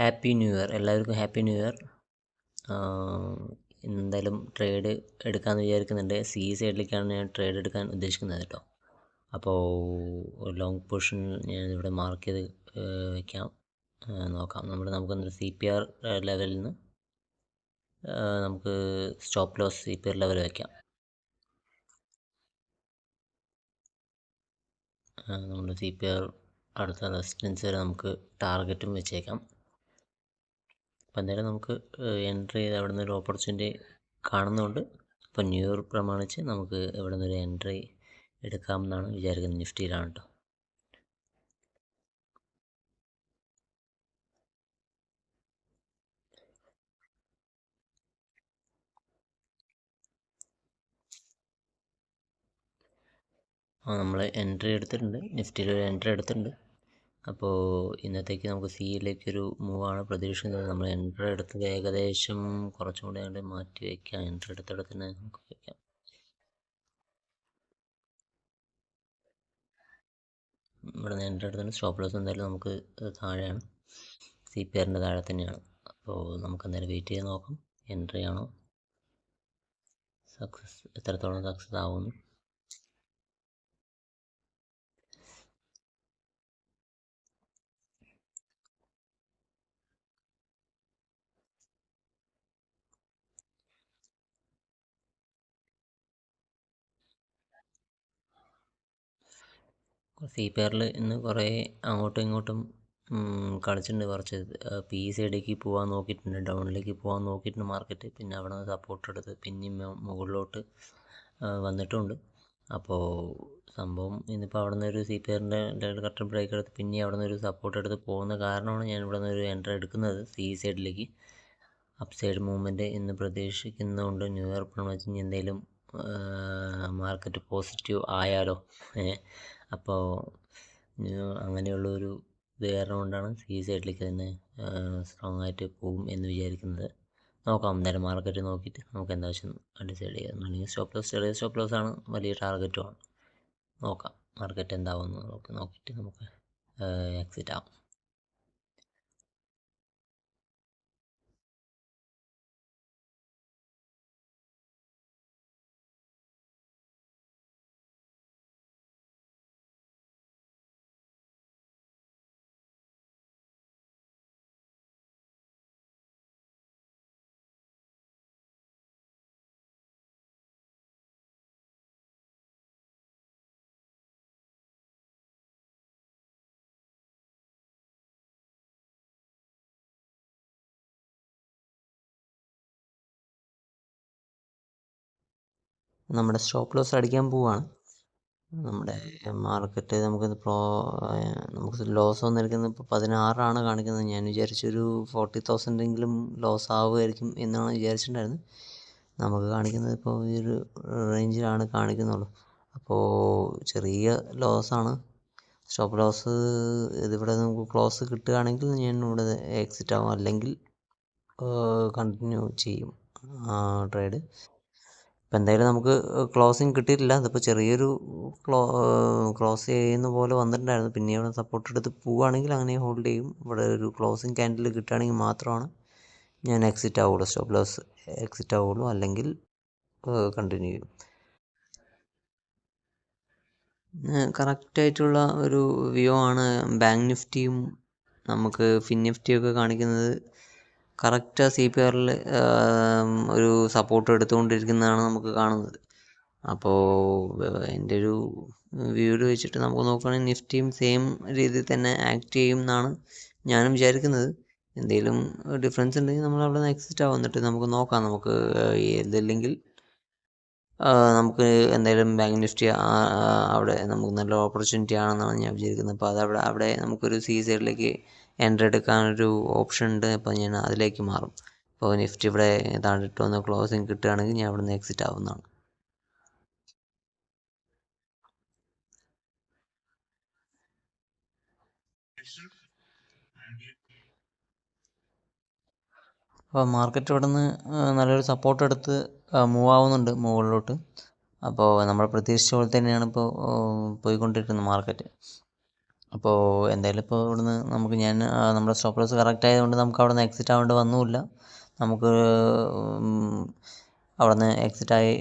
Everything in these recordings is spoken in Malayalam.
ഹാപ്പി ന്യൂ ഇയർ, എല്ലാവർക്കും ഹാപ്പി ന്യൂ ഇയർ. എന്തായാലും ട്രേഡ് എടുക്കാമെന്ന് വിചാരിക്കുന്നുണ്ട്. സി സൈഡിലേക്കാണ് ഞാൻ ട്രേഡ് എടുക്കാൻ ഉദ്ദേശിക്കുന്നത് കേട്ടോ. അപ്പോൾ ലോങ് പൊസിഷൻ ഞാൻ ഇവിടെ മാർക്ക് ചെയ്ത് വയ്ക്കാം. നോക്കാം. നമുക്കൊന്ന് CPR ലെവലിൽ നിന്ന് നമുക്ക് സ്റ്റോപ്പ് ലോസ് CPR ലെവൽ വയ്ക്കാം. നമ്മുടെ CPR അടുത്ത റെസിസ്റ്റൻസ് വരെ നമുക്ക് ടാർഗറ്റും വെച്ചേക്കാം. അപ്പം എന്തായാലും നമുക്ക് എൻട്രി ചെയ്ത് അവിടെ നിന്നൊരു ഓപ്പർച്യൂണിറ്റി കാണുന്നുണ്ട്. അപ്പോൾ ന്യൂ ഇയർ പ്രമാണിച്ച് നമുക്ക് ഇവിടെ നിന്നൊരു എൻട്രി എടുക്കാം എന്നാണ് വിചാരിക്കുന്നത്. നിഫ്റ്റിയിലാണ് കേട്ടോ. നമ്മൾ എൻട്രി എടുത്തിട്ടുണ്ട്, നിഫ്റ്റിയിൽ ഒരു എൻട്രി എടുത്തിട്ടുണ്ട്. അപ്പോൾ ഇന്നത്തേക്ക് നമുക്ക് സിയിലേക്കൊരു മൂവാണ് പ്രതീക്ഷിക്കുന്നത്. നമ്മൾ എൻട്രി എടുത്തത് ഏകദേശം കുറച്ചും കൂടി അങ്ങോട്ട് മാറ്റി വയ്ക്കാം. എൻട്രി എടുത്തിടത്ത് തന്നെ നമുക്ക് വയ്ക്കാം. ഇവിടെ നിന്ന് എൻട്രി എടുത്തിട്ട് സ്റ്റോപ്പ് ലോസ് എന്തായാലും നമുക്ക് താഴെയാണ്, CPRൻ്റെ താഴെ തന്നെയാണ്. അപ്പോൾ നമുക്ക് എന്തായാലും വെയിറ്റ് ചെയ്ത് നോക്കാം എൻട്രി ആണോ, സക്സസ് എത്രത്തോളം സക്സസ് ആവുന്നു. CPRൽ ഇന്ന് കുറേ അങ്ങോട്ടും ഇങ്ങോട്ടും കളിച്ചിട്ടുണ്ട്. കുറച്ച് PE സൈഡിലേക്ക് പോകാൻ നോക്കിയിട്ടുണ്ട്, ഡൗണിലേക്ക് പോകാൻ നോക്കിയിട്ടുണ്ട് മാർക്കറ്റ്. പിന്നെ അവിടെ നിന്ന് സപ്പോർട്ട് എടുത്ത് പിന്നെയും മുകളിലോട്ട് വന്നിട്ടുമുണ്ട്. അപ്പോൾ സംഭവം ഇന്നിപ്പോൾ അവിടെ നിന്നൊരു CPRൻ്റെ ലെവൽ കറക്റ്റ് ബ്രേക്ക് എടുത്ത് പിന്നെ അവിടെ നിന്നൊരു സപ്പോർട്ട് എടുത്ത് പോകുന്ന കാരണമാണ് ഞാൻ ഇവിടെ നിന്നൊരു എൻട്രി എടുക്കുന്നത് CE സൈഡിലേക്ക്. അപ്പ് സൈഡ് മൂവ്മെൻറ്റ് ഇന്ന് പ്രതീക്ഷിക്കുന്നുണ്ട്. ന്യൂ ഇയർ പ്രമാണിച്ച് എന്തെങ്കിലും മാർക്കറ്റ് പോസിറ്റീവ് ആയാലോ. അപ്പോൾ അങ്ങനെയുള്ളൊരു ഇത് കാരണം കൊണ്ടാണ് CE സൈഡിലേക്ക് തന്നെ സ്ട്രോങ് ആയിട്ട് പോകും എന്ന് വിചാരിക്കുന്നത്. നോക്കാം എന്തായാലും മാർക്കറ്റ് നോക്കിയിട്ട് നമുക്ക് എന്താ വെച്ചാൽ ഡിസൈഡ് ചെയ്യാം. അല്ലെങ്കിൽ സ്റ്റോപ്പ് ലോസ്, ചെറിയ സ്റ്റോപ്പ് ലോസ് ആണ്, വലിയ ടാർഗറ്റുമാണ്. നോക്കാം മാർക്കറ്റ് എന്താവുമെന്ന് നോക്കിയിട്ട് നമുക്ക് എക്സിറ്റ് ആവും. നമ്മുടെ സ്റ്റോപ്പ് ലോസ് അടിക്കാൻ പോവുകയാണ്. നമ്മുടെ മാർക്കറ്റ് നമുക്ക് ലോസ് വന്നിരിക്കുന്നത് ഇപ്പോൾ 16 കാണിക്കുന്നത്. ഞാൻ വിചാരിച്ചൊരു 40,000 ലോസ് ആവുമായിരിക്കും എന്നാണ് വിചാരിച്ചിട്ടുണ്ടായിരുന്നത്. നമുക്ക് കാണിക്കുന്നത് ഇപ്പോൾ ഈ ഒരു റേഞ്ചിലാണ് കാണിക്കുന്നുള്ളൂ. അപ്പോൾ ചെറിയ ലോസാണ്. സ്റ്റോപ്പ് ലോസ് ഇതിവിടെ നമുക്ക് ക്ലോസ് കിട്ടുകയാണെങ്കിൽ ഞാൻ ഇവിടെ എക്സിറ്റ് ആവും, അല്ലെങ്കിൽ കണ്ടിന്യൂ ചെയ്യും ട്രേഡ്. ഇപ്പം എന്തായാലും നമുക്ക് ക്ലോസിങ് കിട്ടിയിട്ടില്ല. അതിപ്പോൾ ചെറിയൊരു ക്ലോസ് ചെയ്യുന്ന പോലെ വന്നിട്ടുണ്ടായിരുന്നു. പിന്നെ ഇവിടെ സപ്പോർട്ട് എടുത്ത് പോവുകയാണെങ്കിൽ അങ്ങനെ ഹോൾഡ് ചെയ്യും. ഇവിടെ ഒരു ക്ലോസിങ് ക്യാൻഡിൽ കിട്ടുകയാണെങ്കിൽ മാത്രമാണ് ഞാൻ എക്സിറ്റ് ആവുള്ളൂ, സ്റ്റോപ്പ് ലോസ് എക്സിറ്റ് ആവുള്ളൂ, അല്ലെങ്കിൽ കണ്ടിന്യൂ ചെയ്യും. കറക്റ്റായിട്ടുള്ള ഒരു വ്യൂ ആണ് ബാങ്ക് നിഫ്റ്റിയും നമുക്ക് ഫിൻ നിഫ്റ്റിയൊക്കെ കാണിക്കുന്നത്. കറക്റ്റ് CPRൽ ഒരു സപ്പോർട്ട് എടുത്തുകൊണ്ടിരിക്കുന്നതാണ് നമുക്ക് കാണുന്നത്. അപ്പോൾ എൻ്റെ ഒരു വ്യൂവിൽ വെച്ചിട്ട് നമുക്ക് നോക്കുകയാണെങ്കിൽ നിഫ്റ്റിയും സെയിം രീതിയിൽ തന്നെ ആക്ട് ചെയ്യും എന്നാണ് ഞാനും വിചാരിക്കുന്നത്. എന്തെങ്കിലും ഡിഫറൻസ് ഉണ്ടെങ്കിൽ നമ്മൾ അവിടെ നിന്ന് എക്സിറ്റ് ആവും. എന്നിട്ട് നമുക്ക് നോക്കാം. നമുക്ക് ഇതില്ലെങ്കിൽ നമുക്ക് എന്തായാലും ബാങ്ക് നിഫ്റ്റി അവിടെ നമുക്ക് നല്ല ഓപ്പർച്യൂണിറ്റി ആണെന്നാണ് ഞാൻ വിചാരിക്കുന്നത്. അപ്പോൾ അവിടെ നമുക്കൊരു CE സൈഡിലേക്ക് എൻട്രി എടുക്കാനൊരു ഓപ്ഷൻ ഉണ്ട്. അപ്പോൾ ഞാൻ അതിലേക്ക് മാറും. അപ്പോൾ നിഫ്റ്റി ഇവിടെ താണ്ടിട്ട് വന്ന് ക്ലോസിങ് കിട്ടുകയാണെങ്കിൽ ഞാൻ അവിടെ നിന്ന് എക്സിറ്റ് ആവുന്നതാണ്. അപ്പോൾ മാർക്കറ്റ് ഇവിടെ നിന്ന് നല്ലൊരു സപ്പോർട്ട് എടുത്ത് മൂവ് ആവുന്നുണ്ട് മുകളിലോട്ട്. അപ്പോൾ നമ്മൾ പ്രതീക്ഷിച്ച പോലെ തന്നെയാണ് ഇപ്പോൾ പോയിക്കൊണ്ടിരിക്കുന്നത് മാർക്കറ്റ്. അപ്പോൾ എന്തായാലും ഇപ്പോൾ ഇവിടുന്ന് നമുക്ക് നമ്മുടെ സ്റ്റോപ്പ് ലോസ് കറക്റ്റ് ആയതുകൊണ്ട് നമുക്ക് അവിടെ നിന്ന് എക്സിറ്റ് ആവേണ്ടി വന്നുമില്ല. നമുക്ക് അവിടെ നിന്ന് എക്സിറ്റായി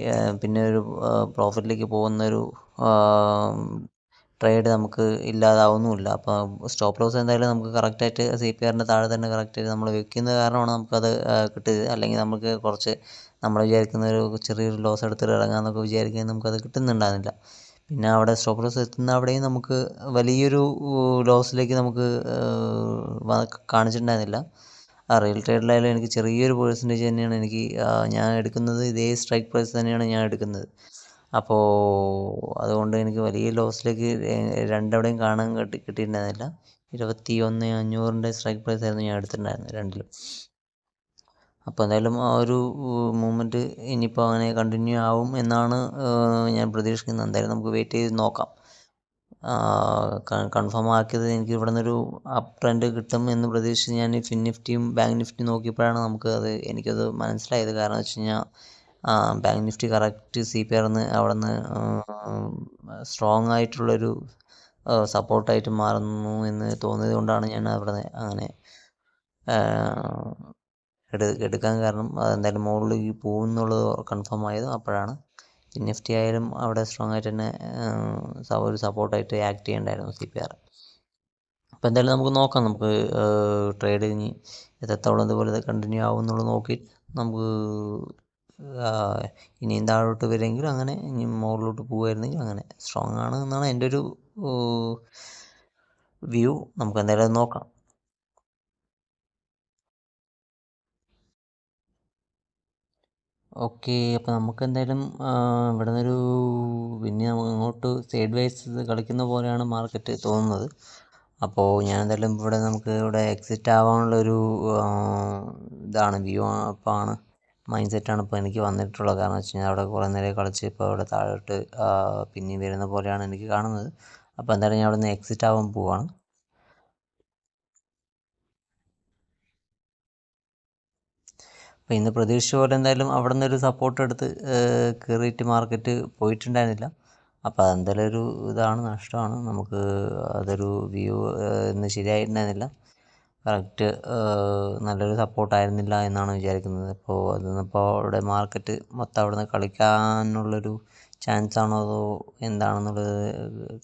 പിന്നെ ഒരു പ്രോഫിറ്റിലേക്ക് പോകുന്നൊരു ട്രേഡ് നമുക്ക് ഇല്ലാതാവുന്നുമില്ല. അപ്പോൾ സ്റ്റോപ്പ് ലോസ് എന്തായാലും നമുക്ക് കറക്റ്റായിട്ട് CPRൻ്റെ താഴെ തന്നെ കറക്റ്റായിട്ട് നമ്മൾ വെക്കുന്നത് കാരണമാണ് നമുക്കത് കിട്ടിയത്. അല്ലെങ്കിൽ നമുക്ക് കുറച്ച് നമ്മൾ വിചാരിക്കുന്ന ഒരു ചെറിയൊരു ലോസ് എടുത്തിട്ട് ഇറങ്ങാമെന്നൊക്കെ വിചാരിക്കുന്നത് നമുക്കത് കിട്ടുന്നുണ്ടായിരുന്നില്ല. പിന്നെ അവിടെ സ്റ്റോപ്പ് ലോസ് എത്തുന്ന അവിടെയും നമുക്ക് വലിയൊരു ലോസിലേക്ക് നമുക്ക് കാണിച്ചിട്ടുണ്ടായിരുന്നില്ല. റിയൽ ട്രേഡിലായാലും എനിക്ക് ചെറിയൊരു പെർസെൻറ്റേജ് തന്നെയാണ് ഞാൻ എടുക്കുന്നത്. ഇതേ സ്ട്രൈക്ക് പ്രൈസ് തന്നെയാണ് ഞാൻ എടുക്കുന്നത്. അപ്പോൾ അതുകൊണ്ട് എനിക്ക് വലിയ ലോസിലേക്ക് രണ്ടവിടെയും കാണാൻ കിട്ടിയിട്ടുണ്ടായിരുന്നില്ല. 21,500 സ്ട്രൈക്ക് പ്രൈസ് ആയിരുന്നു ഞാൻ എടുത്തിട്ടുണ്ടായിരുന്നത് രണ്ടിലും. അപ്പോൾ എന്തായാലും ആ ഒരു മൂവ്മെൻറ്റ് ഇനിയിപ്പോൾ അങ്ങനെ കണ്ടിന്യൂ ആവും എന്നാണ് ഞാൻ പ്രതീക്ഷിക്കുന്നത്. എന്തായാലും നമുക്ക് വെയിറ്റ് ചെയ്ത് നോക്കാം. കൺഫേം ആക്കിയത് എനിക്ക് ഇവിടെ നിന്നൊരു അപ്പ് ട്രെൻഡ് കിട്ടും എന്ന് പ്രതീക്ഷിച്ച് ഞാൻ ഈ നിഫ്റ്റിയും ബാങ്ക് നിഫ്റ്റിയും നോക്കിയപ്പോഴാണ് എനിക്കത് മനസ്സിലായത്. കാരണം വെച്ച് കഴിഞ്ഞാൽ ബാങ്ക് നിഫ്റ്റി കറക്റ്റ് CPRന്ന് അവിടെ നിന്ന് സ്ട്രോങ് ആയിട്ടുള്ളൊരു സപ്പോർട്ടായിട്ട് മാറുന്നു എന്ന് തോന്നിയത് കൊണ്ടാണ് ഞാൻ അവിടെ അങ്ങനെ എടുക്കാൻ കാരണം. അതെന്തായാലും മുകളിലേക്ക് പോകും എന്നുള്ളത് കൺഫേം ആയത് അപ്പോഴാണ്. നിഫ്റ്റി ആയാലും അവിടെ സ്ട്രോങ് ആയിട്ട് തന്നെ ഒരു സപ്പോർട്ടായിട്ട് ആക്ട് ചെയ്യണ്ടായിരുന്നു CPR. അപ്പോൾ എന്തായാലും നമുക്ക് നോക്കാം. നമുക്ക് ട്രേഡ് ഇനി എത്രത്തോളം ഇതുപോലെ കണ്ടിന്യൂ ആവും എന്നുള്ളത് നോക്കി നമുക്ക് ഇനിയും താഴോട്ട് വരുമെങ്കിൽ അങ്ങനെ, ഇനി മുകളിലോട്ട് പോകുമായിരുന്നെങ്കിൽ അങ്ങനെ. സ്ട്രോങ് ആണ് എന്നാണ് എൻ്റെ ഒരു വ്യൂ. നമുക്ക് എന്തായാലും അത് നോക്കാം. ഓക്കെ, അപ്പോൾ നമുക്ക് എന്തായാലും ഇവിടെ നിന്നൊരു പിന്നെ അങ്ങോട്ട് സൈഡ് വൈസ് കളിക്കുന്ന പോലെയാണ് മാർക്കറ്റ് തോന്നുന്നത്. അപ്പോൾ ഞാൻ എന്തായാലും നമുക്ക് ഇവിടെ എക്സിറ്റ് ആവാനുള്ളൊരു വ്യൂ ആണ് മൈൻഡ് സെറ്റാണ് ഇപ്പോൾ എനിക്ക് വന്നിട്ടുള്ളത്. കാരണം വെച്ച് കഴിഞ്ഞാൽ അവിടെ കുറേ നേരം കളിച്ച് ഇപ്പോൾ അവിടെ താഴോട്ട് പിന്നെയും വരുന്ന പോലെയാണ് എനിക്ക് കാണുന്നത്. അപ്പോൾ എന്തായാലും ഞാൻ അവിടെ നിന്ന് എക്സിറ്റ് ആവാൻ പോവാണ്. അപ്പോൾ ഇന്ന് പ്രതീക്ഷിച്ച പോലെ എന്തായാലും അവിടെ നിന്നൊരു സപ്പോർട്ട് എടുത്ത് കയറിയിട്ട് മാർക്കറ്റ് പോയിട്ടുണ്ടായിരുന്നില്ല. അപ്പോൾ അതെന്തായാലും ഒരു നഷ്ടമാണ് നമുക്ക്. അതൊരു വ്യൂ ഇന്ന് ശരിയായിട്ടുണ്ടായിരുന്നില്ല. കറക്റ്റ് നല്ലൊരു സപ്പോർട്ടായിരുന്നില്ല എന്നാണ് വിചാരിക്കുന്നത്. അപ്പോൾ അതിന്നിപ്പോൾ അവിടെ മാർക്കറ്റ് മൊത്തം അവിടെ നിന്ന് കളിക്കാനുള്ളൊരു ചാൻസ് ആണോ അതോ എന്താണെന്നുള്ളത്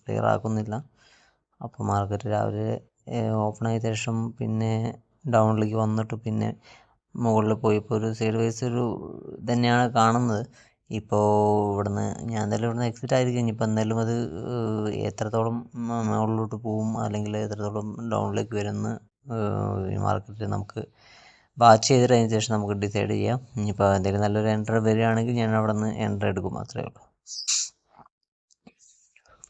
ക്ലിയർ ആക്കുന്നില്ല. അപ്പോൾ മാർക്കറ്റ് രാവിലെ ഓപ്പൺ ആയ ശേഷം പിന്നെ ഡൗണിലേക്ക് വന്നിട്ട് പിന്നെ മുകളിൽ പോയി ഇപ്പോൾ ഒരു സൈഡ് വൈസ് തന്നെയാണ് കാണുന്നത്. ഇപ്പോൾ ഞാൻ എന്തായാലും ഇവിടുന്ന് എക്സിറ്റ് ആയിരിക്കും. ഇനിയിപ്പോൾ എന്തായാലും അത് എത്രത്തോളം മുകളിലോട്ട് പോവും അല്ലെങ്കിൽ എത്രത്തോളം ഡൗണിലേക്ക് വരുമെന്ന് ഈ മാർക്കറ്റിൽ നമുക്ക് വാച്ച് ചെയ്തിട്ടതിന് ശേഷം നമുക്ക് ഡിസൈഡ് ചെയ്യാം. ഇനിയിപ്പോൾ എന്തെങ്കിലും നല്ലൊരു എൻട്രി വരികയാണെങ്കിൽ ഞാൻ അവിടെ നിന്ന് എൻട്രി എടുക്കും, അത്രയേ ഉള്ളൂ.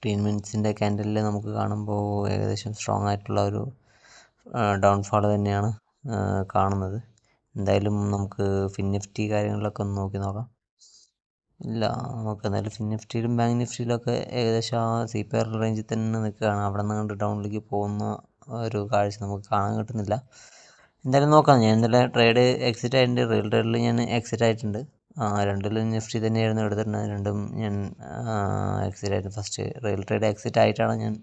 15 മിനിറ്റ്സിൻ്റെ ക്യാൻഡലിൽ നമുക്ക് കാണുമ്പോൾ ഏകദേശം സ്ട്രോങ് ആയിട്ടുള്ള ഒരു ഡൗൺഫാൾ തന്നെയാണ് കാണുന്നത്. എന്തായാലും നമുക്ക് നിഫ്റ്റി കാര്യങ്ങളിലൊക്കെ ഒന്ന് നോക്കി നോക്കാം. ഇല്ല, നമുക്ക് എന്തായാലും നിഫ്റ്റിയിലും ബാങ്ക് നിഫ്റ്റിയിലൊക്കെ ഏകദേശം ആ CPR റേഞ്ചിൽ തന്നെ നിൽക്കുകയാണ്. അവിടെ നിന്ന് കണ്ട് ഡൗണിലേക്ക് പോകുന്ന ഒരു കാഴ്ച നമുക്ക് കാണാൻ കിട്ടുന്നില്ല. എന്തായാലും നോക്കാം. ഞാൻ ഇന്നലെ ട്രേഡ് എക്സിറ്റ് ആയിട്ടുണ്ട്. റിയൽ ട്രേഡിൽ ഞാൻ എക്സിറ്റ് ആയിട്ടുണ്ട്. രണ്ടിലും നിഫ്റ്റി തന്നെയായിരുന്നു എടുത്തിട്ടുള്ളത്. രണ്ടും ഞാൻ എക്സിറ്റ് ആയിരുന്നു. ഫസ്റ്റ് റിയൽ ട്രേഡ് എക്സിറ്റ് ആയിട്ടാണ് ഞാൻ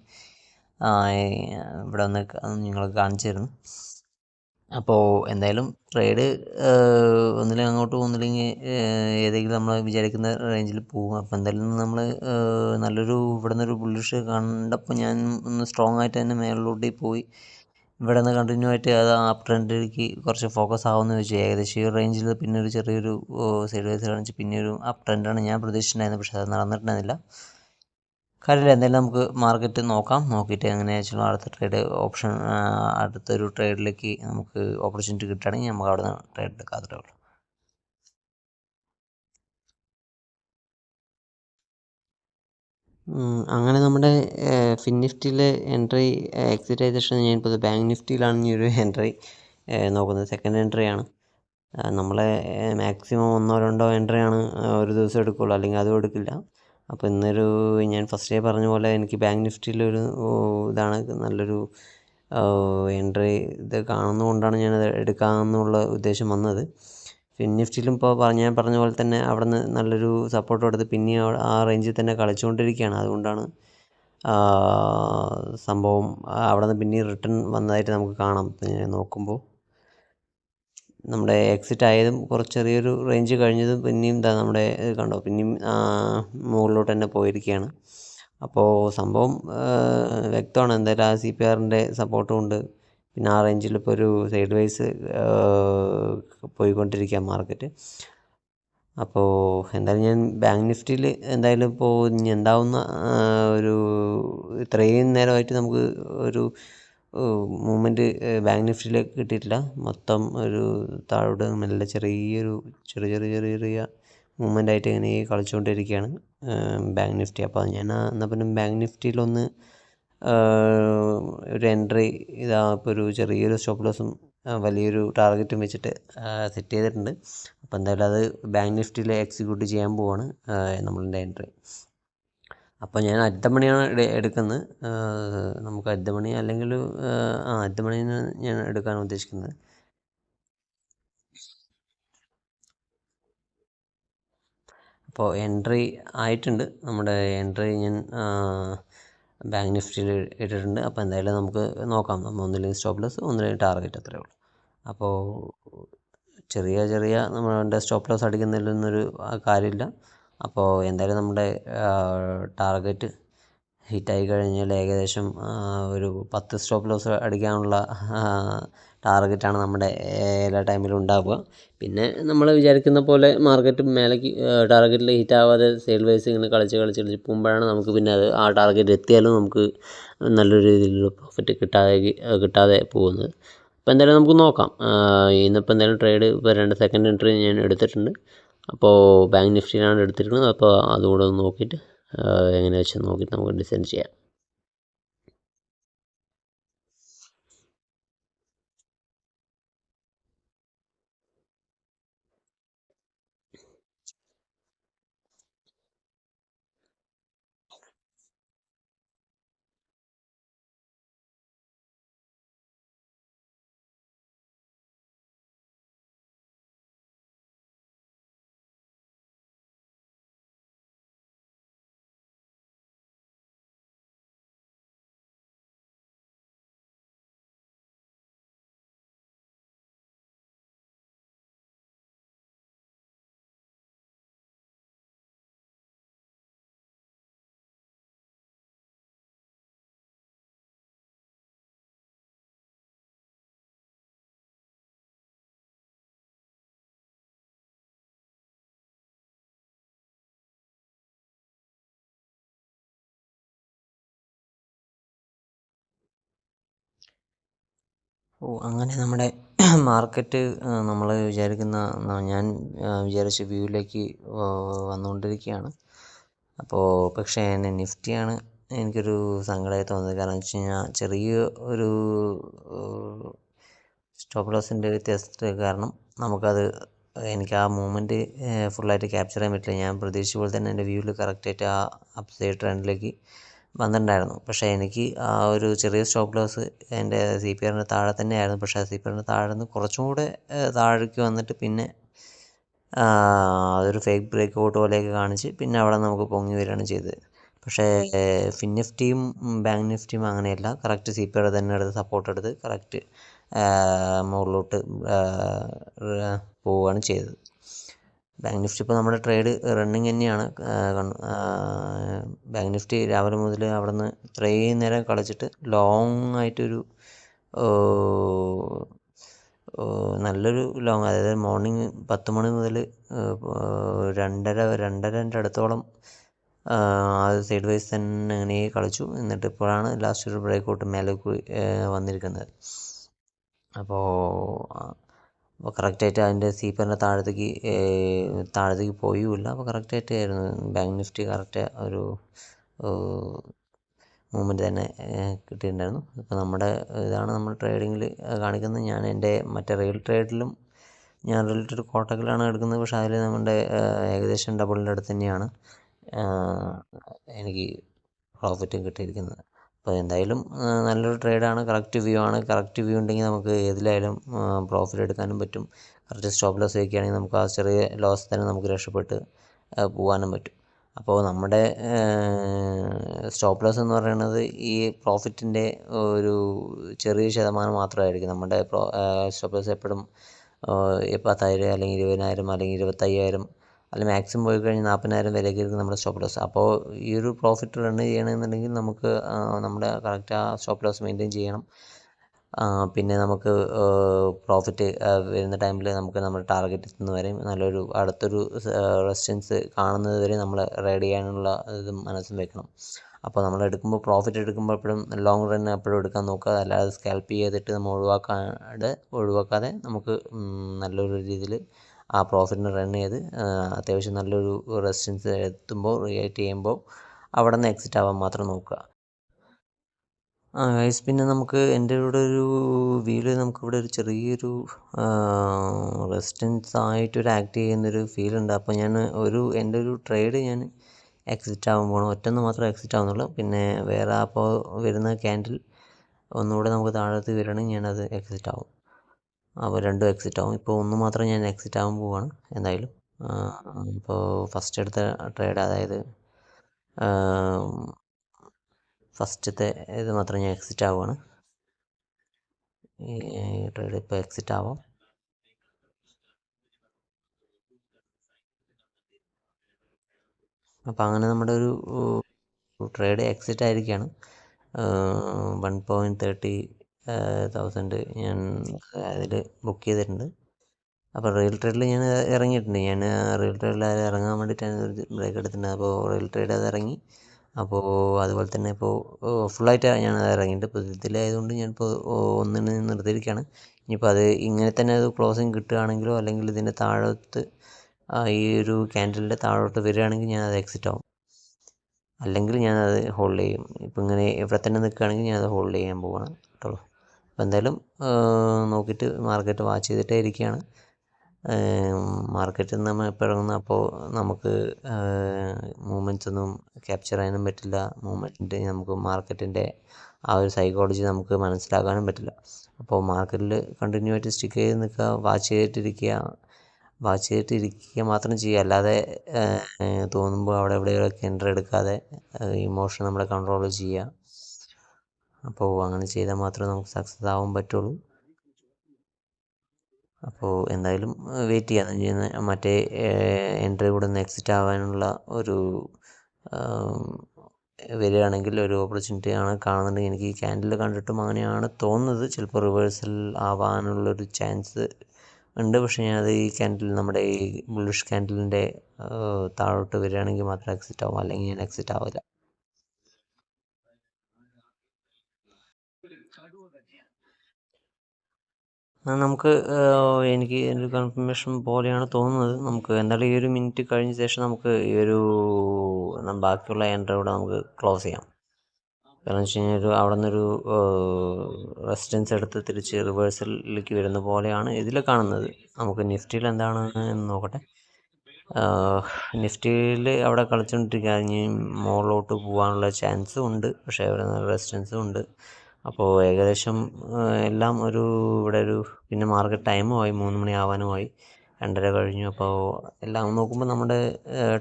ഇവിടെ ഒന്ന് നിങ്ങൾക്ക് കാണിച്ചു തരുന്നു. അപ്പോൾ എന്തായാലും ട്രേഡ് ഒന്നില്ലെങ്കിൽ അങ്ങോട്ട് പോകുന്നില്ലെങ്കിൽ ഏതെങ്കിലും നമ്മൾ വിചാരിക്കുന്ന റേഞ്ചിൽ പോകും. അപ്പോൾ എന്തായാലും നമ്മൾ ഇവിടെ നിന്നൊരു ബുള്ളിഷ് കണ്ടപ്പോൾ ഞാൻ ഒന്ന് സ്ട്രോങ് ആയിട്ട് തന്നെ മേളിലോട്ട് പോയി ഇവിടെ നിന്ന് കണ്ടിന്യൂ ആയിട്ട് അത് അപ്പ് ട്രെൻഡിലേക്ക് കുറച്ച് ഫോക്കസ് ആവുമെന്ന് വെച്ചു. ഏകദേശം ഈ റേഞ്ചിൽ പിന്നെ ഒരു ചെറിയൊരു സൈഡ് വൈസ് കാണിച്ച് പിന്നെ ഒരു അപ്പ് ട്രെൻഡാണ് ഞാൻ പ്രതീക്ഷിച്ചിട്ടുണ്ടായിരുന്നത്. പക്ഷേ അത് നടന്നിട്ടുണ്ടായിരുന്നില്ല. കാര്യമില്ല, എന്തായാലും നമുക്ക് മാർക്കറ്റ് നോക്കാം. നോക്കിയിട്ട് എങ്ങനെയാണെന്ന് വെച്ചാൽ അടുത്തൊരു ട്രേഡിലേക്ക് നമുക്ക് ഓപ്പർച്യൂണിറ്റി കിട്ടുകയാണെങ്കിൽ നമുക്ക് അവിടെ നിന്ന് ട്രേഡ് എടുക്കാം, അത്രേ ഉള്ളൂ. അങ്ങനെ നമ്മുടെ നിഫ്റ്റിയിലെ എൻട്രി എക്സിറ്റ് ചെയ്ത ശേഷം ഞാനിപ്പോൾ ബാങ്ക് നിഫ്റ്റിയിലാണ് ഈ ഒരു എൻട്രി നോക്കുന്നത്. സെക്കൻഡ് എൻട്രിയാണ്. നമ്മളെ മാക്സിമം 1-2 എൻട്രിയാണ് ഒരു ദിവസം എടുക്കുകയുള്ളൂ, അല്ലെങ്കിൽ അതും എടുക്കില്ല. അപ്പോൾ ഞാൻ ഫസ്റ്റേ പറഞ്ഞ പോലെ എനിക്ക് ബാങ്ക് നിഫ്റ്റിയിലൊരു നല്ലൊരു എൻട്രി കാണുന്നതുകൊണ്ടാണ് ഞാനത് എടുക്കാമെന്നുള്ള ഉദ്ദേശം വന്നത്. നിഫ്റ്റിയിലും ഇപ്പോൾ ഞാൻ പറഞ്ഞ പോലെ തന്നെ അവിടെ നിന്ന് നല്ലൊരു സപ്പോർട്ട് കൊടുത്ത് പിന്നെ ആ റേഞ്ചിൽ തന്നെ കളിച്ചുകൊണ്ടിരിക്കുകയാണ്. അതുകൊണ്ടാണ് സംഭവം അവിടെ നിന്ന് പിന്നെയും റിട്ടേൺ വന്നതായിട്ട് നമുക്ക് കാണാം. നോക്കുമ്പോൾ നമ്മുടെ എക്സിറ്റ് ആയതും കുറച്ച് ചെറിയൊരു റേഞ്ച് കഴിഞ്ഞതും പിന്നെയും നമ്മുടെ കണ്ടോ പിന്നെയും മുകളിലോട്ട് തന്നെ പോയിരിക്കുകയാണ്. അപ്പോൾ സംഭവം വ്യക്തമാണ്. എന്തായാലും ആ CPRൻ്റെ സപ്പോർട്ടും ഉണ്ട്. പിന്നെ ആ റേഞ്ചിൽ ഇപ്പോൾ ഒരു സൈഡ് വൈസ് പോയിക്കൊണ്ടിരിക്കുക മാർക്കറ്റ്. അപ്പോൾ എന്തായാലും ഞാൻ ബാങ്ക് നിഫ്റ്റിയിൽ എന്തായാലും ഇപ്പോൾ എന്താവുന്ന ഒരു ഇത്രയും നേരമായിട്ട് നമുക്ക് ഒരു മൂവ്മെൻറ്റ് ബാങ്ക് നിഫ്റ്റിയിലേക്ക് കിട്ടിയിട്ടില്ല. മൊത്തം ഒരു താഴോട്ട് മെല്ലെ ചെറിയ മൂവ്മെൻ്റ് ആയിട്ട് ഇങ്ങനെ കളിച്ചുകൊണ്ടിരിക്കുകയാണ് ബാങ്ക് നിഫ്റ്റി. അപ്പോൾ ഞാൻ എന്നാൽ പിന്നെ ബാങ്ക് നിഫ്റ്റിയിലൊന്ന് ഒരു എൻട്രി ഇപ്പോൾ ഒരു ചെറിയൊരു സ്റ്റോപ്പ് ലോസും വലിയൊരു ടാർഗറ്റും വെച്ചിട്ട് സെറ്റ് ചെയ്തിട്ടുണ്ട്. അപ്പോൾ എന്തായാലും അത് ബാങ്ക് നിഫ്റ്റിയിൽ എക്സിക്യൂട്ട് ചെയ്യാൻ പോവാണ് നമ്മളുടെ എൻട്രി. അപ്പോൾ ഞാൻ അറ്റ് ദ മണിയാണ് എടുക്കുന്നത്. നമുക്ക് അറ്റ് ദ മണി അല്ലെങ്കിൽ അറ്റ് ദ മണിയാണ് ഞാൻ എടുക്കാൻ ഉദ്ദേശിക്കുന്നത്. അപ്പോൾ എൻട്രി ആയിട്ടുണ്ട്. നമ്മുടെ എൻട്രി ഞാൻ ബാങ്ക് നിഫ്റ്റിയിൽ ഇട്ടിട്ടുണ്ട്. അപ്പോൾ എന്തായാലും നമുക്ക് നോക്കാം. നമ്മൾ ഒന്നില്ലെങ്കിൽ സ്റ്റോപ്പ് ലോസ് ഒന്നില്ലെങ്കിൽ ടാർഗറ്റ് അത്രയേ ഉള്ളൂ. അപ്പോൾ ചെറിയ നമ്മളുടെ സ്റ്റോപ്പ് ലോസ് അടിക്കുന്നതിലൊന്നൊരു കാര്യമില്ല. അപ്പോൾ എന്തായാലും നമ്മുടെ ടാർഗറ്റ് ഹിറ്റായി കഴിഞ്ഞാൽ ഏകദേശം ഒരു 10 സ്റ്റോപ്പ് ലോസ് അടിക്കാനുള്ള ടാർഗറ്റാണ് നമ്മുടെ എല്ലാ ടൈമിലും ഉണ്ടാവുക. പിന്നെ നമ്മൾ വിചാരിക്കുന്ന പോലെ മാർക്കറ്റ് മേലേക്ക് ടാർഗറ്റിൽ ഹിറ്റാവാതെ സൈഡ് വൈസ് ഇങ്ങനെ കളിച്ച് പോകുമ്പോഴാണ് നമുക്ക് പിന്നെ അത് ആ ടാർഗറ്റ് എത്തിയാലും നമുക്ക് നല്ലൊരു രീതിയിലുള്ള പ്രോഫിറ്റ് കിട്ടാതെ പോകുന്നത്. അപ്പോൾ എന്തായാലും നമുക്ക് നോക്കാം. ഇന്നിപ്പോൾ എന്തായാലും ട്രേഡ് ഇപ്പോൾ 2 സെക്കൻഡ് എൻട്രി ഞാൻ എടുത്തിട്ടുണ്ട്. അപ്പോൾ ബാങ്ക് നിഫ്റ്റിയിലാണ് എടുത്തിരിക്കുന്നത്. അപ്പോൾ അതുകൂടെ ഒന്ന് നോക്കിയിട്ട് എങ്ങനെ വെച്ചാൽ നോക്കിയിട്ട് നമുക്ക് ഡിസൈൻ ചെയ്യാം. അങ്ങനെ നമ്മുടെ മാർക്കറ്റ് നമ്മൾ വിചാരിക്കുന്ന ഞാൻ വിചാരിച്ച വ്യൂവിലേക്ക് വന്നുകൊണ്ടിരിക്കുകയാണ്. അപ്പോൾ പക്ഷേ എന്നെ നിഫ്റ്റിയാണ് എനിക്കൊരു സങ്കടമായി തോന്നുന്നത്. കാരണം വെച്ച് കഴിഞ്ഞാൽ ചെറിയ ഒരു സ്റ്റോപ്പ് ലോസിൻ്റെ വ്യത്യാസത്തിൽ കാരണം എനിക്ക് ആ മൂവ്മെൻറ്റ് ഫുള്ളായിട്ട് ക്യാപ്ചർ ചെയ്യാൻ പറ്റില്ല. ഞാൻ പ്രതീക്ഷിച്ച പോലെ തന്നെ എൻ്റെ വ്യൂവിൽ കറക്റ്റായിട്ട് ആ അപ്സൈഡ് ട്രെൻഡിലേക്ക് വന്നിട്ടുണ്ടായിരുന്നു. പക്ഷേ എനിക്ക് ആ ഒരു ചെറിയ സ്റ്റോപ്പ് ലോസ് എൻ്റെ CPRൻ്റെ താഴെ തന്നെയായിരുന്നു. പക്ഷേ ആ CPRൻ്റെ താഴെ നിന്ന് കുറച്ചും കൂടെ താഴേക്ക് വന്നിട്ട് പിന്നെ അതൊരു ഫേക്ക് ബ്രേക്ക് ഔട്ട് പോലെയൊക്കെ കാണിച്ച് പിന്നെ അവിടെ നമുക്ക് പൊങ്ങി വരികയാണ് ചെയ്തത്. പക്ഷേ ഫിൻനിഫ്റ്റിയും ബാങ്ക് നിഫ്റ്റിയും അങ്ങനെയല്ല. കറക്റ്റ് CPR തന്നെ എടുത്ത് സപ്പോർട്ട് എടുത്ത് കറക്റ്റ് മുകളിലോട്ട് പോവുകയാണ് ചെയ്തത്. ബാങ്ക് നിഫ്റ്റി ഇപ്പോൾ നമ്മുടെ ട്രേഡ് റണ്ണിങ് തന്നെയാണ്. ബാങ്ക് നിഫ്റ്റി രാവിലെ മുതൽ അവിടെ നിന്ന് ഇത്രയും നേരം കളിച്ചിട്ട് ലോങ് ആയിട്ടൊരു നല്ലൊരു ലോങ്, അതായത് മോർണിംഗ് 10 മണി മുതൽ 2:30 അടുത്തോളം അത് സൈഡ് വൈസ് തന്നെ അങ്ങനെ കളിച്ചു. എന്നിട്ട് ഇപ്പോഴാണ് ലാസ്റ്റ് ഒരു ബ്രേക്ക് ഔട്ട് മേലേക്ക് വന്നിരിക്കുന്നത്. അപ്പോൾ കറക്റ്റായിട്ട് അതിൻ്റെ CPRൻ്റെ താഴത്തേക്ക് പോയുമില്ല. അപ്പോൾ കറക്റ്റായിട്ടായിരുന്നു ബാങ്ക് നിഫ്റ്റി കറക്റ്റ് ഒരു മൂവ്മെൻറ്റ് തന്നെ കിട്ടിയിട്ടുണ്ടായിരുന്നു. അപ്പോൾ ഇതാണ് നമ്മൾ ട്രേഡിങ്ങിൽ കാണിക്കുന്നത്. ഞാൻ എൻ്റെ മറ്റേ റിയൽ ട്രേഡിലും ഞാൻ റിലേറ്റഡ് കോട്ടക്കിലാണ് എടുക്കുന്നത്. പക്ഷേ അതിൽ നമ്മുടെ ഏകദേശം ഡബിളിൻ്റെ അടുത്ത് തന്നെയാണ് എനിക്ക് പ്രോഫിറ്റും കിട്ടിയിരിക്കുന്നത്. അപ്പോൾ എന്തായാലും നല്ലൊരു ട്രേഡാണ്. കറക്റ്റ് വ്യൂ ഉണ്ടെങ്കിൽ നമുക്ക് ഏതിലായാലും പ്രോഫിറ്റ് എടുക്കാനും പറ്റും. കറക്റ്റ് സ്റ്റോപ്പ് ലോസ് വയ്ക്കുകയാണെങ്കിൽ നമുക്ക് ആ ചെറിയ ലോസ് തന്നെ നമുക്ക് രക്ഷപ്പെട്ട് പോകാനും പറ്റും. അപ്പോൾ നമ്മുടെ സ്റ്റോപ്പ് ലോസ് എന്ന് പറയുന്നത് ഈ പ്രോഫിറ്റിൻ്റെ ഒരു ചെറിയ ശതമാനം മാത്രമായിരിക്കും. നമ്മുടെ സ്റ്റോപ്പ് ലോസ് എപ്പോഴും 10,000 അല്ലെങ്കിൽ 20,000 അല്ലെങ്കിൽ 25,000 അല്ലെങ്കിൽ മാക്സിമം പോയി കഴിഞ്ഞാൽ 40,000 വരെയൊക്കെയായിരിക്കും നമ്മുടെ സ്റ്റോപ്പ് ലോസ്. അപ്പോൾ ഈ ഒരു പ്രോഫിറ്റ് റൺ ചെയ്യണമെന്നുണ്ടെങ്കിൽ നമുക്ക് നമ്മുടെ കറക്റ്റ് ആ സ്റ്റോപ്പ് ലോസ് മെയിൻറ്റെയിൻ ചെയ്യണം. പിന്നെ നമുക്ക് പ്രോഫിറ്റ് വരുന്ന ടൈമിൽ നമുക്ക് നമ്മുടെ ടാർഗറ്റ് എത്തുന്ന വരെയും നല്ലൊരു അടുത്തൊരു റെസിസ്റ്റൻസ് കാണുന്നത് വരെ നമ്മൾ റൈഡ് ചെയ്യാനുള്ള ഇത് മനസ്സിൽ വെക്കണം. അപ്പോൾ നമ്മൾ എടുക്കുമ്പോൾ പ്രോഫിറ്റ് എടുക്കുമ്പോൾ എപ്പോഴും ലോങ് റൺ എപ്പോഴും എടുക്കാൻ നോക്കുക. അല്ലാതെ സ്കാൽപ്പ് ചെയ്തിട്ട് നമ്മൾ ഒഴിവാക്കാതെ നമുക്ക് നല്ലൊരു രീതിയിൽ ആ പ്രോഫിറ്റിന് റൺ ചെയ്ത് അത്യാവശ്യം നല്ലൊരു റെസിസ്റ്റൻസ് എത്തുമ്പോൾ റിയാക്ട് ചെയ്യുമ്പോൾ അവിടെ നിന്ന് എക്സിറ്റ് ആവാൻ മാത്രം നോക്കുക. ഗൈസ്, പിന്നെ നമുക്ക് എൻ്റെ ഇവിടെ ഒരു വീല് നമുക്കിവിടെ ഒരു ചെറിയൊരു റെസിസ്റ്റൻസ് ആയിട്ടൊരു ആക്ട് ചെയ്യുന്നൊരു ഫീലുണ്ട്. അപ്പോൾ ഞാൻ എൻ്റെ ഒരു ട്രേഡ് ഞാൻ എക്സിറ്റ് ആവാൻ പോകണം. ഒറ്റൊന്ന് മാത്രമേ എക്സിറ്റ് ആവുന്നുള്ളൂ. പിന്നെ വേറെ അപ്പോൾ വരുന്ന ക്യാൻഡിൽ ഒന്നുകൂടെ നമുക്ക് താഴത്ത് വരികയാണെങ്കിൽ ഞാനത് എക്സിറ്റ് ആവും. അപ്പോൾ രണ്ടും എക്സിറ്റ് ആവും. ഇപ്പോൾ ഒന്ന് മാത്രം ഞാൻ എക്സിറ്റ് ആവാൻ പോവുകയാണ് എന്തായാലും. ഇപ്പോൾ ഫസ്റ്റ് എടുത്ത ട്രേഡ്, അതായത് ഫസ്റ്റത്തെ ഇത് മാത്രം ഞാൻ എക്സിറ്റ് ആവുകയാണ്. ഈ ട്രേഡ് ഇപ്പോൾ എക്സിറ്റ് ആവാം. അപ്പോൾ അങ്ങനെ നമ്മുടെ ഒരു ട്രേഡ് എക്സിറ്റ് ആയിരിക്കുകയാണ്. 1.30,000 ഞാൻ അതിൽ ബുക്ക് ചെയ്തിട്ടുണ്ട്. അപ്പോൾ റിയൽ ട്രേഡിൽ ഞാൻ ഇറങ്ങിയിട്ടുണ്ട്. ഞാൻ റിയൽ ട്രേഡിൽ ഇറങ്ങാൻ വേണ്ടിയിട്ടാണ് ഒരു ബ്രേക്ക് എടുത്തിട്ടുണ്ട്. അപ്പോൾ റിയൽ ട്രേഡ് അത് ഇറങ്ങി. അപ്പോൾ അതുപോലെ തന്നെ ഇപ്പോൾ ഫുള്ളായിട്ട് ഞാൻ അത് ഇറങ്ങിയിട്ട് ഇപ്പോൾ ഇതിലായതുകൊണ്ട് ഞാനിപ്പോൾ ഒന്നിന് നിർത്തിയിരിക്കുകയാണ്. ഇനിയിപ്പോൾ അത് ഇങ്ങനെ തന്നെ അത് ക്ലോസിങ് കിട്ടുകയാണെങ്കിലോ അല്ലെങ്കിൽ ഇതിൻ്റെ താഴത്ത് ഈ ഒരു ക്യാൻഡലിൻ്റെ താഴോട്ട് വരികയാണെങ്കിൽ ഞാനത് എക്സിറ്റ് ആവും. അല്ലെങ്കിൽ ഞാനത് ഹോൾഡ് ചെയ്യും. ഇപ്പോൾ ഇങ്ങനെ ഇവിടെ തന്നെ നിൽക്കുകയാണെങ്കിൽ ഞാനത് ഹോൾഡ് ചെയ്യാൻ പോവുകയാണ് കേട്ടോ. അപ്പോൾ എന്തായാലും നോക്കിയിട്ട് മാർക്കറ്റ് വാച്ച് ചെയ്തിട്ടേ ഇരിക്കുകയാണ്. മാർക്കറ്റിൽ നിന്ന് നമ്മൾ എപ്പോൾ ഇറങ്ങുന്നു അപ്പോൾ നമുക്ക് മൂവ്മെൻറ്റ്സ് ഒന്നും ക്യാപ്ചർ ചെയ്യാനും പറ്റില്ല. മൂവ്മെൻറ്റ് നമുക്ക് മാർക്കറ്റിൻ്റെ ആ ഒരു സൈക്കോളജി നമുക്ക് മനസ്സിലാക്കാനും പറ്റില്ല. അപ്പോൾ മാർക്കറ്റിൽ കണ്ടിന്യൂ ആയിട്ട് സ്റ്റിക്ക് ചെയ്ത് നിൽക്കുക, വാച്ച് ചെയ്തിട്ടിരിക്കുക മാത്രം ചെയ്യുക. അല്ലാതെ തോന്നുമ്പോൾ അവിടെ എവിടെയൊക്കെ എൻ്റർ എടുക്കാതെ ഇമോഷൻ നമ്മളെ കൺട്രോൾ ചെയ്യുക. അപ്പോൾ അങ്ങനെ ചെയ്താൽ മാത്രമേ നമുക്ക് സക്സസ് ആവാൻ പറ്റുള്ളൂ. അപ്പോൾ എന്തായാലും വെയിറ്റ് ചെയ്യാം. മറ്റേ എൻട്രി കൂടെ ഒന്ന് എക്സിറ്റ് ആവാനുള്ള ഒരു വരികയാണെങ്കിൽ ഒരു ഓപ്പർച്യൂണിറ്റി ആണ് കാണുന്നുണ്ടെങ്കിൽ, എനിക്ക് ഈ ക്യാൻഡിൽ കണ്ടിട്ടും അങ്ങനെയാണ് തോന്നുന്നത്. ചിലപ്പോൾ റിവേഴ്സൽ ആവാനുള്ളൊരു ചാൻസ് ഉണ്ട്. പക്ഷേ ഞാനത് ഈ ക്യാൻഡിൽ, നമ്മുടെ ഈ ബുള്ളിഷ് ക്യാൻഡിലിൻ്റെ താഴോട്ട് വരികയാണെങ്കിൽ മാത്രമേ എക്സിറ്റ് ആവും, അല്ലെങ്കിൽ ഞാൻ എക്സിറ്റ് ആവില്ല. നമുക്ക് എനിക്ക് ഒരു കൺഫർമേഷൻ പോലെയാണ് തോന്നുന്നത്. നമുക്ക് എന്തായാലും ഈ ഒരു മിനിറ്റ് കഴിഞ്ഞ ശേഷം നമുക്ക് ഈ ഒരു ബാക്കിയുള്ള എൻട്രി കൂടെ നമുക്ക് ക്ലോസ് ചെയ്യാം. കാരണം വെച്ച് കഴിഞ്ഞാൽ അവിടെ നിന്നൊരു റെസിസ്റ്റൻസ് എടുത്ത് തിരിച്ച് റിവേഴ്സലിലേക്ക് വരുന്ന പോലെയാണ് ഇതിൽ കാണുന്നത്. നമുക്ക് നിഫ്റ്റിയിൽ എന്താണ് എന്ന് നോക്കട്ടെ. നിഫ്റ്റിയിൽ അവിടെ കളിച്ചുകൊണ്ടിരിക്കുക. ഇനി മുകളിലോട്ട് പോകാനുള്ള ചാൻസും ഉണ്ട്, പക്ഷേ അവിടെ നിന്ന് റെസിസ്റ്റൻസും ഉണ്ട്. അപ്പോൾ ഏകദേശം എല്ലാം ഇവിടെ പിന്നെ മാർക്കറ്റ് ടൈമുമായി 3 മണി ആവാനുമായി, 2:30 കഴിഞ്ഞു. അപ്പോൾ എല്ലാം നോക്കുമ്പോൾ നമ്മുടെ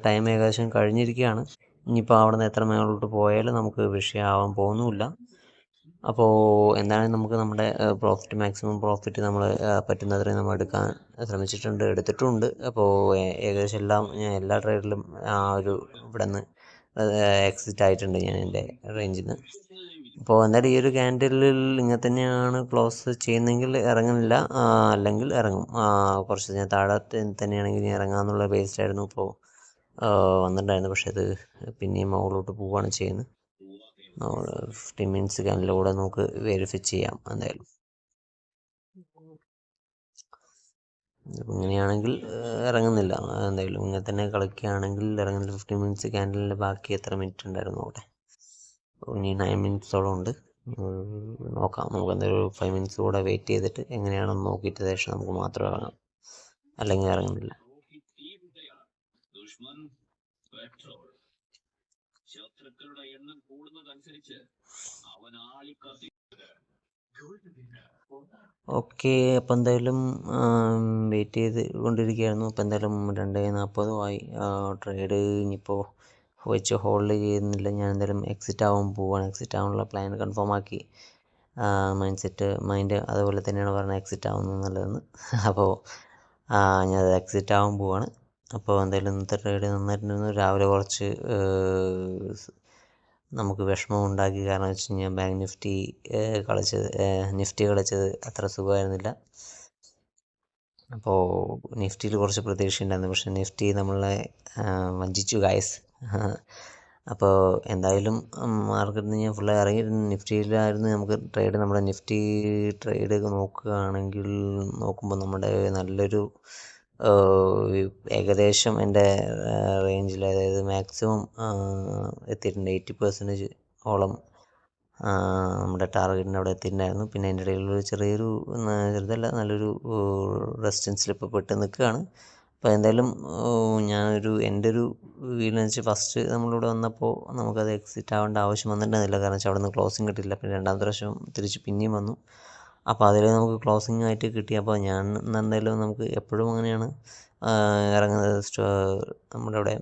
ടൈം ഏകദേശം കഴിഞ്ഞിരിക്കുകയാണ്. ഇനിയിപ്പോൾ അവിടെ നിന്ന് എത്ര മേലോട്ട് പോയാലും നമുക്ക് വിഷയമാവാൻ പോകുന്നുമില്ല. അപ്പോൾ എന്തായാലും നമുക്ക് നമ്മുടെ മാക്സിമം പ്രോഫിറ്റ് നമ്മൾ പറ്റുന്നത്രയും നമ്മൾ എടുക്കാൻ എടുത്തിട്ടുണ്ട്. അപ്പോൾ ഏകദേശം എല്ലാ ട്രേഡിലും ഇവിടെ നിന്ന് എക്സിറ്റ് ആയിട്ടുണ്ട് ഞാൻ എൻ്റെ റേഞ്ചിൽ നിന്ന്. അപ്പോൾ എന്തായാലും ഈ ഒരു ക്യാൻഡിലിൽ ഇങ്ങനെ തന്നെയാണ് ക്ലോസ് ചെയ്യുന്നതെങ്കിൽ ഇറങ്ങുന്നില്ല, അല്ലെങ്കിൽ ഇറങ്ങും. കുറച്ച് ഞാൻ താഴെ തന്നെയാണെങ്കിൽ ഞാൻ ഇറങ്ങാമെന്നുള്ള ബേസിലായിരുന്നു ഇപ്പോൾ വന്നിട്ടുണ്ടായിരുന്നു. പക്ഷേ അത് പിന്നെയും മുകളിലോട്ട് പോവുകയാണ് ചെയ്യുന്നത്. 15 മിനിറ്റ്സ് ക്യാൻഡിലൂടെ നമുക്ക് വെരിഫൈ ചെയ്യാം എന്തായാലും. ഇങ്ങനെയാണെങ്കിൽ ഇറങ്ങുന്നില്ല. എന്തായാലും ഇങ്ങനെ തന്നെ കളിക്കുകയാണെങ്കിൽ ഇറങ്ങുന്നില്ല. 15 മിനിറ്റ്സ് ക്യാൻഡിലിൻ്റെ ബാക്കി എത്ര മിനിറ്റ് ഉണ്ടായിരുന്നു അവിടെ? ഇനി 9 മിനിറ്റ്സോളം ഉണ്ട്. നോക്കാം. നമുക്ക് എന്തായാലും 5 മിനിറ്റ്സ് കൂടെ വെയിറ്റ് ചെയ്തിട്ട് എങ്ങനെയാണെന്ന് നോക്കിയിട്ട് ശേഷം നമുക്ക് മാത്രം ഇറങ്ങാം, അല്ലെങ്കിൽ ഇറങ്ങുന്നില്ല. ഓക്കെ, അപ്പോൾ എന്തായാലും വെയിറ്റ് ചെയ്ത് കൊണ്ടിരിക്കുകയായിരുന്നു. അപ്പോൾ എന്തായാലും 2:40 ആയി. ട്രേഡ് ഇനിയിപ്പോൾ വെച്ച് ഹോൾഡ് ചെയ്യുന്നില്ല. ഞാൻ എന്തായാലും എക്സിറ്റ് ആവാൻ പോവുകയാണ്. എക്സിറ്റ് ആവാനുള്ള പ്ലാൻ കൺഫേം ആക്കി. മൈൻഡ് അതുപോലെ തന്നെയാണ് പറഞ്ഞത്, എക്സിറ്റ് ആവുന്നത് നല്ലതെന്ന്. അപ്പോൾ ഞാൻ എക്സിറ്റ് ആവാൻ പോവുകയാണ്. അപ്പോൾ എന്തായാലും ഇന്നത്തെ ട്രേഡ് നന്നായിട്ടുണ്ടായിരുന്നു. രാവിലെ കുറച്ച് നമുക്ക് വിഷമം ഉണ്ടാക്കി. കാരണം വെച്ച് കഴിഞ്ഞാൽ ബാങ്ക് നിഫ്റ്റി കളിച്ചത് അത്ര സുഖമായിരുന്നില്ല. അപ്പോൾ നിഫ്റ്റിയിൽ കുറച്ച് പ്രതീക്ഷയുണ്ടായിരുന്നു, പക്ഷേ നിഫ്റ്റി നമ്മളെ വഞ്ചിച്ചു ഗായ്സ്. അപ്പോൾ എന്തായാലും മാർക്കറ്റിൽ നിന്ന് ഞാൻ ഫുള്ള് ഇറങ്ങിയിരുന്നു. നിഫ്റ്റിയിലായിരുന്നു നമുക്ക് ട്രേഡ്. നമ്മുടെ നിഫ്റ്റി ട്രേഡ് നോക്കുമ്പോൾ നമ്മുടെ നല്ലൊരു ഏകദേശം എൻ്റെ റേഞ്ചിൽ, അതായത് മാക്സിമം എത്തിയിട്ടുണ്ട്. 80% ഓളം നമ്മുടെ ടാർഗറ്റിൻ്റെ അവിടെ എത്തിയിട്ടുണ്ടായിരുന്നു. പിന്നെ അതിൻ്റെ ഇടയിലൊരു ചെറുതല്ല, നല്ലൊരു റെസിസ്റ്റൻസിൽ ഇപ്പോൾ പെട്ട് നിൽക്കുകയാണ്. അപ്പോൾ എന്തായാലും എൻ്റെ ഒരു വീലെന്ന് വെച്ച് ഫസ്റ്റ് നമ്മളിവിടെ വന്നപ്പോൾ നമുക്കത് എക്സിറ്റ് ആവേണ്ട ആവശ്യം വന്നിട്ടുണ്ടായിരുന്നില്ല. കാരണം വെച്ചാൽ അവിടെ നിന്ന് ക്ലോസിങ് കിട്ടില്ല. പിന്നെ രണ്ടാമത്തെ പ്രാവശ്യം തിരിച്ച് പിന്നെയും വന്നു. അപ്പോൾ അതിൽ നമുക്ക് ക്ലോസിങ് ആയിട്ട് കിട്ടി. അപ്പോൾ ഞാൻ എന്തായാലും നമുക്ക് എപ്പോഴും അങ്ങനെയാണ് ഇറങ്ങുന്നത്. നമ്മുടെ അവിടെ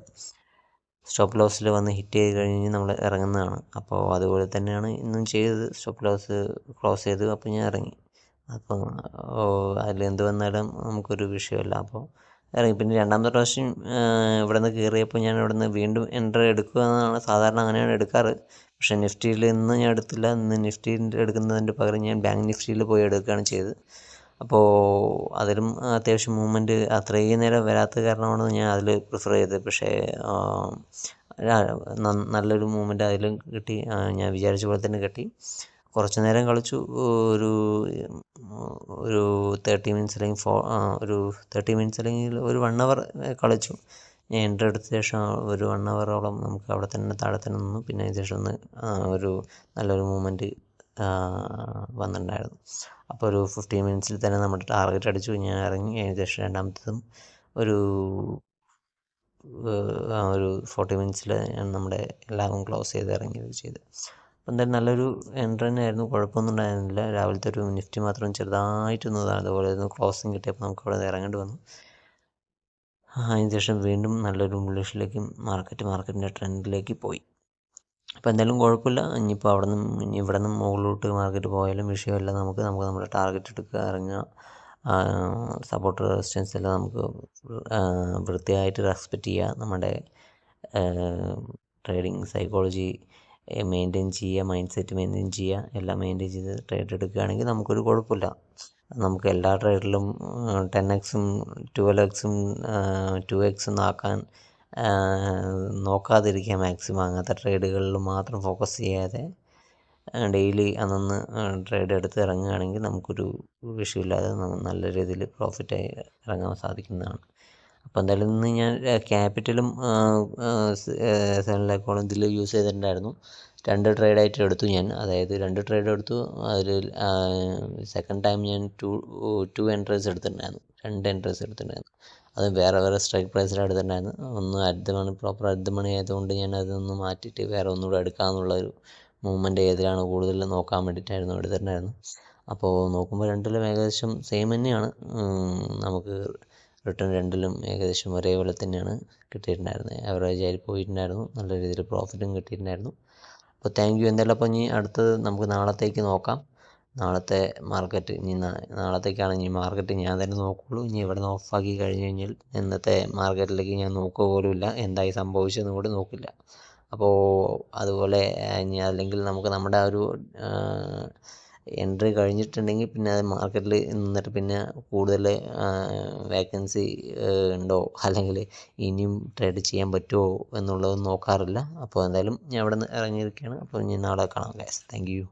സ്റ്റോപ്പ് ലോസിൽ വന്ന് ഹിറ്റ് ചെയ്ത് കഴിഞ്ഞ് നമ്മൾ ഇറങ്ങുന്നതാണ്. അപ്പോൾ അതുപോലെ തന്നെയാണ് ഇന്നും ചെയ്തത്. സ്റ്റോപ്പ് ലോസ് ക്ലോസ് ചെയ്തു, അപ്പോൾ ഞാൻ ഇറങ്ങി. അപ്പോൾ അതിലെന്ത് വന്നാലും നമുക്കൊരു വിഷയമല്ല. അപ്പോൾ ഇറങ്ങി. പിന്നെ രണ്ടാമത്തെ പ്രാവശ്യം ഇവിടെ നിന്ന് കയറിയപ്പോൾ ഞാൻ ഇവിടെ നിന്ന് വീണ്ടും എൻട്രി എടുക്കുക എന്നാണ് സാധാരണ, അങ്ങനെയാണ് എടുക്കാറ്. പക്ഷേ നിഫ്റ്റിയിൽ ഇന്ന് ഞാൻ എടുത്തില്ല. ഇന്ന് നിഫ്റ്റിൻ്റെ എടുക്കുന്നതിൻ്റെ പകരം ഞാൻ ബാങ്ക് നിഫ്റ്റിയിൽ പോയി എടുക്കുകയാണ് ചെയ്തത്. അപ്പോൾ അതിലും അത്യാവശ്യം മൂവ്മെൻറ്റ് അത്രയും നേരം വരാത്ത കാരണമാണ് ഞാൻ അതിൽ പ്രിഫർ ചെയ്തത്. പക്ഷേ നല്ലൊരു മൂവ്മെൻറ്റ് അതിലും കിട്ടി. ഞാൻ വിചാരിച്ച പോലെ തന്നെ കിട്ടി. കുറച്ച് നേരം കളിച്ചു. ഒരു 30 മിനിറ്റ്സ് അല്ലെങ്കിൽ ഒരു 30 മിനിറ്റ്സ് അല്ലെങ്കിൽ ഒരു 1 അവർ കളിച്ചു. ഞാൻ എൻട്രി എടുത്ത ശേഷം ഒരു 1 അവറോളം നമുക്ക് അവിടെ തന്നെ താഴെ തന്നെ നിന്നു. പിന്നെ അതിന് ശേഷം ഒരു നല്ലൊരു മൂവ്മെൻറ്റ് വന്നിട്ടുണ്ടായിരുന്നു. അപ്പോൾ ഒരു 15 മിനിറ്റ്സിൽ തന്നെ നമ്മുടെ ടാർഗറ്റ് അടിച്ചു. ഞാൻ ഇറങ്ങി. അതിന് ശേഷം രണ്ടാമത്തതും ഒരു 40 മിനിറ്റ്സിൽ ഞാൻ നമ്മുടെ എല്ലാം ക്ലോസ് ചെയ്ത് ഇറങ്ങുകയും ചെയ്തു. അപ്പോൾ എന്തായാലും നല്ലൊരു എൻട്രി തന്നെയായിരുന്നു. കുഴപ്പമൊന്നും ഉണ്ടായിരുന്നില്ല. രാവിലത്തെ ഒരു നിഫ്റ്റി മാത്രം ചെറുതായിട്ടൊന്നും അതുപോലെ ക്ലോസിങ് കിട്ടിയപ്പോൾ നമുക്ക് അവിടെ ഇറങ്ങേണ്ടി വന്നു. അതിന് ശേഷം വീണ്ടും നല്ലൊരു ബുള്ളിഷിലേക്കും മാർക്കറ്റിൻ്റെ ട്രെൻഡിലേക്ക് പോയി. അപ്പോൾ എന്തായാലും കുഴപ്പമില്ല. ഇനിയിപ്പോൾ ഇവിടെ നിന്ന് മുകളിലോട്ട് മാർക്കറ്റ് പോയാലും വിഷയമല്ല. നമുക്ക് നമ്മുടെ ടാർഗറ്റ് എടുക്കുക, ഇറങ്ങുക. സപ്പോർട്ട് റെസിസ്റ്റൻസ് എല്ലാം നമുക്ക് വൃത്തിയായിട്ട് റെസ്പെക്റ്റ് ചെയ്യുക. നമ്മുടെ ട്രേഡിങ് സൈക്കോളജി മെയിൻറ്റെയിൻ ചെയ്യുക, മൈൻഡ് സെറ്റ് മെയിൻറ്റെയിൻ ചെയ്യുക. എല്ലാം മെയിൻറ്റെയിൻ ചെയ്ത് ട്രേഡ് എടുക്കുകയാണെങ്കിൽ നമുക്കൊരു കുഴപ്പമില്ല. നമുക്ക് എല്ലാ ട്രേഡിലും 10x 12x 2x ആക്കാൻ നോക്കാതിരിക്കുക മാക്സിമം. അങ്ങനത്തെ ട്രേഡുകളിൽ മാത്രം ഫോക്കസ് ചെയ്യാതെ ഡെയിലി അന്നൊന്ന് ട്രേഡ് എടുത്ത് ഇറങ്ങുകയാണെങ്കിൽ നമുക്കൊരു വിഷയമില്ലാതെ നല്ല രീതിയിൽ പ്രോഫിറ്റായി ഇറങ്ങാൻ സാധിക്കുന്നതാണ്. അപ്പോൾ എന്തായാലും ഇന്ന് ഞാൻ ക്യാപിറ്റലും 7 ലാക്കോളം ഇതിൽ യൂസ് ചെയ്തിട്ടുണ്ടായിരുന്നു. 2 ട്രേഡായിട്ട് എടുത്തു ഞാൻ. അതായത് 2 ട്രേഡ് എടുത്തു. അതിൽ സെക്കൻഡ് ടൈം ഞാൻ 2 എൻട്രീസ് എടുത്തിട്ടുണ്ടായിരുന്നു. 2 എൻട്രീസ് എടുത്തിട്ടുണ്ടായിരുന്നു. അത് വേറെ സ്ട്രൈക്ക് പ്രൈസിലാണ് എടുത്തിട്ടുണ്ടായിരുന്നു. ഒന്ന് പ്രോപ്പർ അറ്റ് മണി ആയതുകൊണ്ട് ഞാൻ അതൊന്ന് മാറ്റിയിട്ട് വേറെ ഒന്നുകൂടെ എടുക്കാമെന്നുള്ളൊരു മൂവ്മെൻറ്റ് ഏതിലാണ് കൂടുതൽ നോക്കാൻ വേണ്ടിയിട്ടായിരുന്നു എടുത്തിട്ടുണ്ടായിരുന്നു. അപ്പോൾ നോക്കുമ്പോൾ രണ്ടിലും ഏകദേശം സെയിം തന്നെയാണ്. നമുക്ക് റിട്ടേൺ രണ്ടിലും ഏകദേശം ഒരേപോലെ തന്നെയാണ് കിട്ടിയിട്ടുണ്ടായിരുന്നത്. ആവറേജായി പോയിട്ടുണ്ടായിരുന്നു. നല്ല രീതിയിൽ പ്രോഫിറ്റും കിട്ടിയിട്ടുണ്ടായിരുന്നു. അപ്പോൾ താങ്ക് യു. എന്തായാലും അപ്പോൾ ഇനി അടുത്തത് നമുക്ക് നാളത്തേക്ക് നോക്കാം. നാളത്തെ മാർക്കറ്റ് നാളത്തേക്കാണ് ഇനി മാർക്കറ്റ് ഞാൻ തന്നെ നോക്കുകയുള്ളൂ. ഇനി ഇവിടെ നിന്ന് ഓഫാക്കി കഴിഞ്ഞ് കഴിഞ്ഞാൽ ഇന്നത്തെ മാർക്കറ്റിലേക്ക് ഞാൻ നോക്കുക പോലുമില്ല. എന്തായി സംഭവിച്ചതെന്ന് കൂടി നോക്കില്ല. അപ്പോൾ അതുപോലെ ഇനി അല്ലെങ്കിൽ നമുക്ക് നമ്മുടെ ഒരു എൻട്രി കഴിഞ്ഞിട്ടുണ്ടെങ്കിൽ പിന്നെ അത് മാർക്കറ്റിൽ നിന്നിട്ട് പിന്നെ കൂടുതൽ വേക്കൻസി ഉണ്ടോ അല്ലെങ്കിൽ ഇനിയും ട്രേഡ് ചെയ്യാൻ പറ്റുമോ എന്നുള്ളത് നോക്കാറില്ല. അപ്പോൾ എന്തായാലും ഞാൻ അവിടെ നിന്ന് ഇറങ്ങിയിരിക്കുകയാണ്. അപ്പോൾ ഇനി നാളെ കാണാം ഗൈസ്. Thank you.